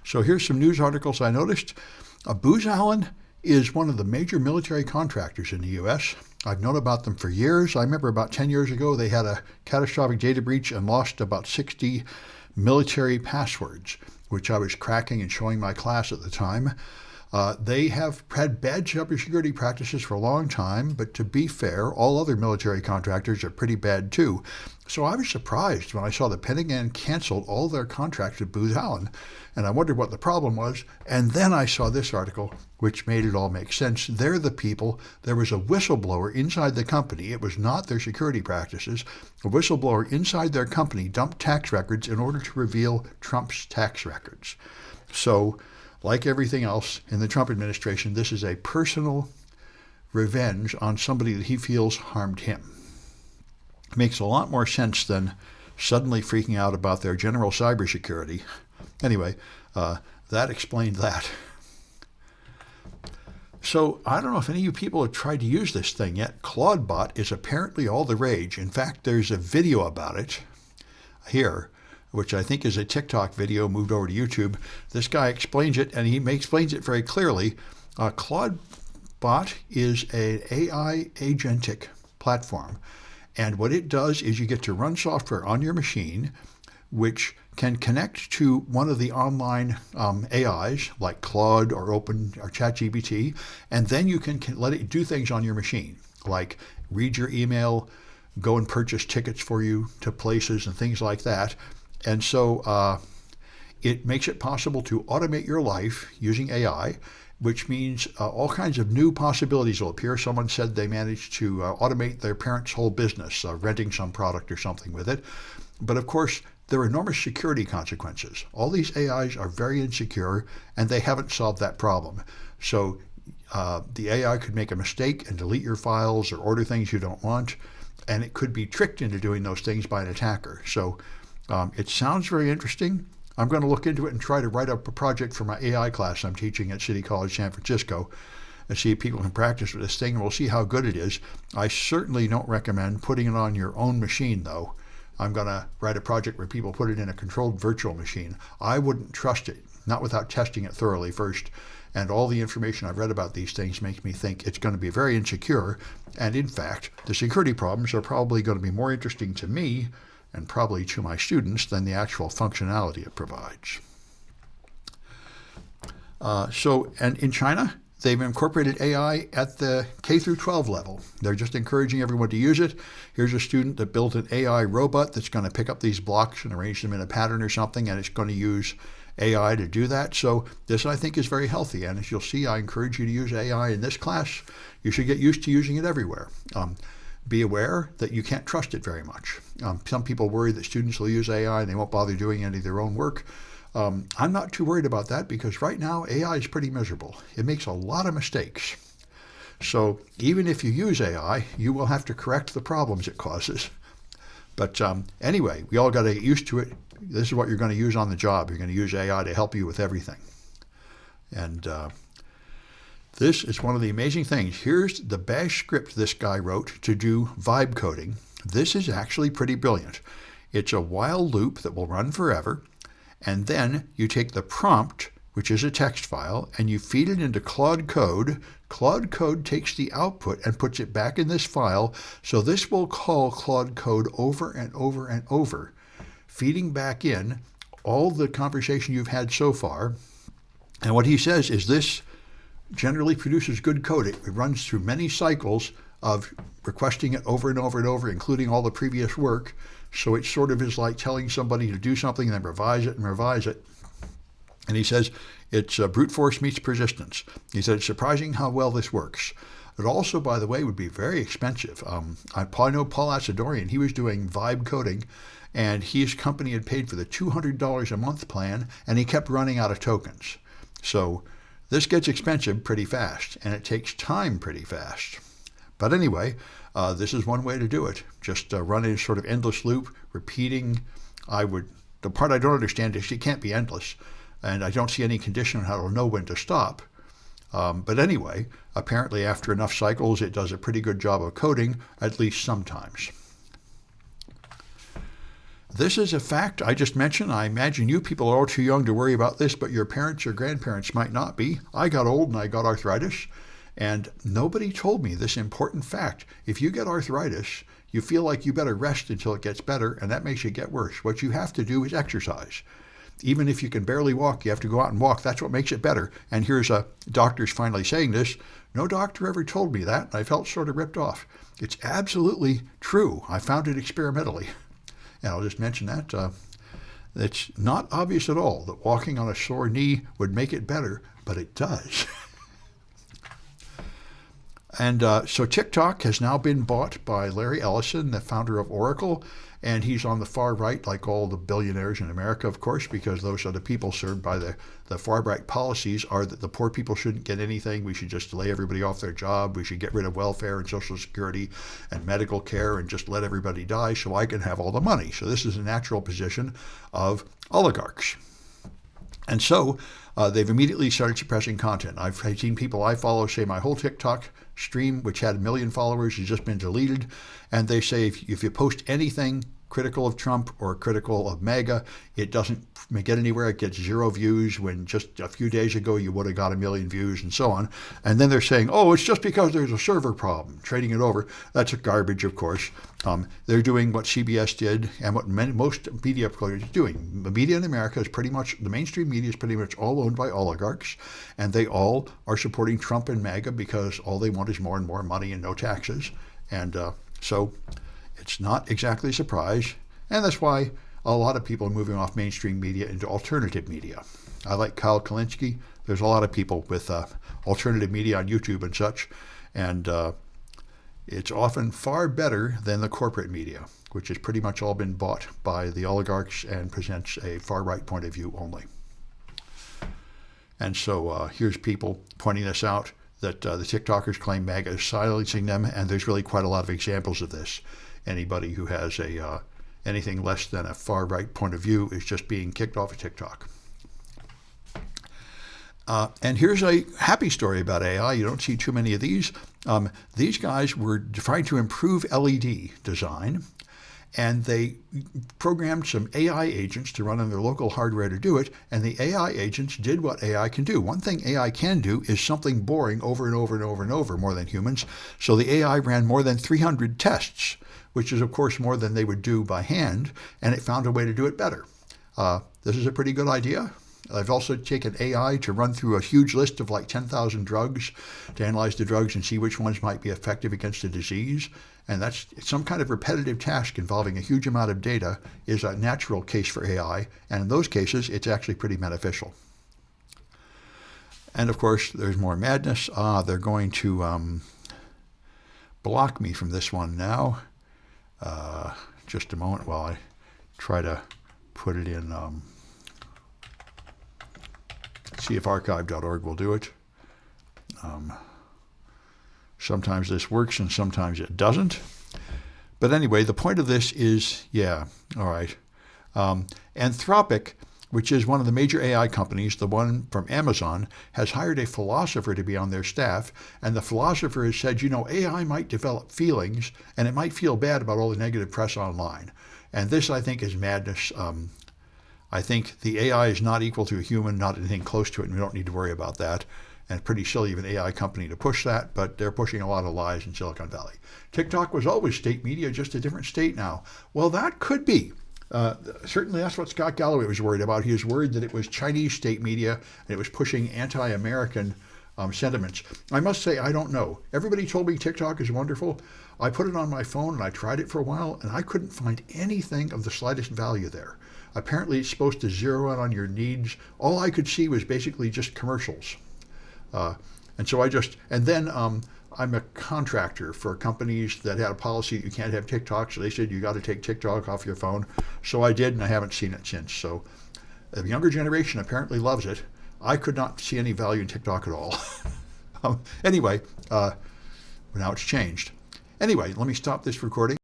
So here's some news articles I noticed. Booz Allen is one of the major military contractors in the U.S. I've known about them for years. I remember about 10 years ago they had a catastrophic data breach and lost about 60 military passwords, which I was cracking and showing my class at the time. They have had bad cybersecurity practices for a long time, but to be fair, all other military contractors are pretty bad too. So I was surprised when I saw the Pentagon canceled all their contracts with Booz Allen, and I wondered what the problem was. And then I saw this article, which made it all make sense. They're the people. There was a whistleblower inside the company. It was not their security practices. A whistleblower inside their company dumped tax records in order to reveal Trump's tax records. So, like everything else in the Trump administration, this is a personal revenge on somebody that he feels harmed him. It makes a lot more sense than suddenly freaking out about their general cybersecurity. Anyway, that explained that. So I don't know if any of you people have tried to use this thing yet. Claudebot is apparently all the rage. In fact, there's a video about it here, which I think is a TikTok video moved over to YouTube. This guy explains it, and he explains it very clearly. Claudebot is an AI agentic platform. And what it does is you get to run software on your machine, which can connect to one of the online AIs like Claude or Open or ChatGPT, and then you can let it do things on your machine, like read your email, go and purchase tickets for you to places and things like that. And so it makes it possible to automate your life using AI, which means all kinds of new possibilities will appear. Someone said they managed to automate their parents' whole business, renting some product or something with it. But of course, there are enormous security consequences. All these AIs are very insecure, and they haven't solved that problem. So the AI could make a mistake and delete your files or order things you don't want, and it could be tricked into doing those things by an attacker. So it sounds very interesting. I'm going to look into it and try to write up a project for my AI class I'm teaching at City College San Francisco and see if people can practice with this thing, and we'll see how good it is. I certainly don't recommend putting it on your own machine, though. I'm going to write a project where people put it in a controlled virtual machine. I wouldn't trust it, not without testing it thoroughly first. And all the information I've read about these things makes me think it's going to be very insecure. And in fact, the security problems are probably going to be more interesting to me and probably to my students than the actual functionality it provides. And in China, they've incorporated AI at the K through 12 level. They're just encouraging everyone to use it. Here's a student that built an AI robot that's going to pick up these blocks and arrange them in a pattern or something, and it's going to use AI to do that. So this, I think, is very healthy. And as you'll see, I encourage you to use AI in this class. You should get used to using it everywhere. Be aware that you can't trust it very much. Some people worry that students will use AI and they won't bother doing any of their own work. I'm not too worried about that because right now AI is pretty miserable. It makes a lot of mistakes. So even if you use AI, you will have to correct the problems it causes. But anyway, we all got to get used to it. This is what you're going to use on the job. You're going to use AI to help you with everything. And this is one of the amazing things. Here's the bash script this guy wrote to do vibe coding. This is actually pretty brilliant. It's a while loop that will run forever. And then you take the prompt, which is a text file, and you feed it into Claude Code. Claude Code takes the output and puts it back in this file. So this will call Claude Code over and over and over, feeding back in all the conversation you've had so far. And what he says is this generally produces good code. It runs through many cycles of requesting it over and over and over, including all the previous work. So it sort of is like telling somebody to do something and then revise it and revise it. And he says it's brute force meets persistence. He said it's surprising how well this works. It also, by the way, would be very expensive. I know Paul Asadorian. He was doing vibe coding, and his company had paid for the $200 a month plan, and he kept running out of tokens. So this gets expensive pretty fast, and it takes time pretty fast. But anyway, this is one way to do it. Just run a sort of endless loop, repeating. The part I don't understand is it can't be endless, and I don't see any condition on how it'll know when to stop. But anyway, apparently after enough cycles, it does a pretty good job of coding, at least sometimes. This is a fact I just mentioned. I imagine you people are all too young to worry about this, but your parents or grandparents might not be. I got old and I got arthritis, and nobody told me this important fact. If you get arthritis, you feel like you better rest until it gets better, and that makes it get worse. What you have to do is exercise. Even if you can barely walk, you have to go out and walk. That's what makes it better. And here's a doctor's finally saying this. No doctor ever told me that, and I felt sort of ripped off. It's absolutely true. I found it experimentally. And I'll just mention that it's not obvious at all that walking on a sore knee would make it better, but it does. And so TikTok has now been bought by Larry Ellison, the founder of Oracle, and he's on the far right, like all the billionaires in America, of course, because those are the people served by the far right policies are that the poor people shouldn't get anything. We should just lay everybody off their job. We should get rid of welfare and Social Security and medical care and just let everybody die so I can have all the money. So this is a natural position of oligarchs. And so they've immediately started suppressing content. I've seen people I follow say my whole TikTok stream, which had 1 million followers, has just been deleted. And they say if you post anything critical of Trump or critical of MAGA, it doesn't get anywhere. It gets 0 views when just a few days ago you would have got 1 million views and so on. And then they're saying, oh, it's just because there's a server problem, trading it over. That's garbage, of course. They're doing what CBS did and what most media players are doing. The media in America is pretty much, the mainstream media is pretty much all owned by oligarchs, and they all are supporting Trump and MAGA because all they want is more and more money and no taxes. And so it's not exactly a surprise, and that's why a lot of people are moving off mainstream media into alternative media. I like Kyle Kulinski. There's a lot of people with alternative media on YouTube and such, and it's often far better than the corporate media, which has pretty much all been bought by the oligarchs and presents a far-right point of view only. And so here's people pointing this out, that the TikTokers claim MAGA is silencing them, and there's really quite a lot of examples of this. Anybody who has anything less than a far-right point of view is just being kicked off of TikTok. And here's a happy story about AI. You don't see too many of these. These guys were trying to improve LED design, and they programmed some AI agents to run on their local hardware to do it, and the AI agents did what AI can do. One thing AI can do is something boring over and over and over and over, more than humans. So the AI ran more than 300 tests, which is, of course, more than they would do by hand, and it found a way to do it better. This is a pretty good idea. I've also taken AI to run through a huge list of like 10,000 drugs to analyze the drugs and see which ones might be effective against a disease. And that's some kind of repetitive task involving a huge amount of data is a natural case for AI. And in those cases, it's actually pretty beneficial. And of course, there's more madness. They're going to block me from this one now. Just a moment while I try to put it in. See if archive.org will do it. Sometimes this works and sometimes it doesn't. But anyway, the point of this is, yeah, all right. Anthropic, which is one of the major AI companies, the one from Amazon, has hired a philosopher to be on their staff. And the philosopher has said, you know, AI might develop feelings and it might feel bad about all the negative press online. And this, I think, is madness. I think the AI is not equal to a human, not anything close to it, and we don't need to worry about that. And pretty silly of an AI company to push that, but they're pushing a lot of lies in Silicon Valley. TikTok was always state media, just a different state now. Well, that could be. Certainly that's what Scott Galloway was worried about. He was worried that it was Chinese state media and it was pushing anti-American sentiments. I must say, I don't know. Everybody told me TikTok is wonderful. I put it on my phone and I tried it for a while, and I couldn't find anything of the slightest value there. Apparently it's supposed to zero in on your needs. All I could see was basically just commercials. And so I'm a contractor for companies that had a policy that you can't have TikTok. So they said, you got to take TikTok off your phone. So I did, and I haven't seen it since. So the younger generation apparently loves it. I could not see any value in TikTok at all. Anyway, now it's changed. Anyway, let me stop this recording.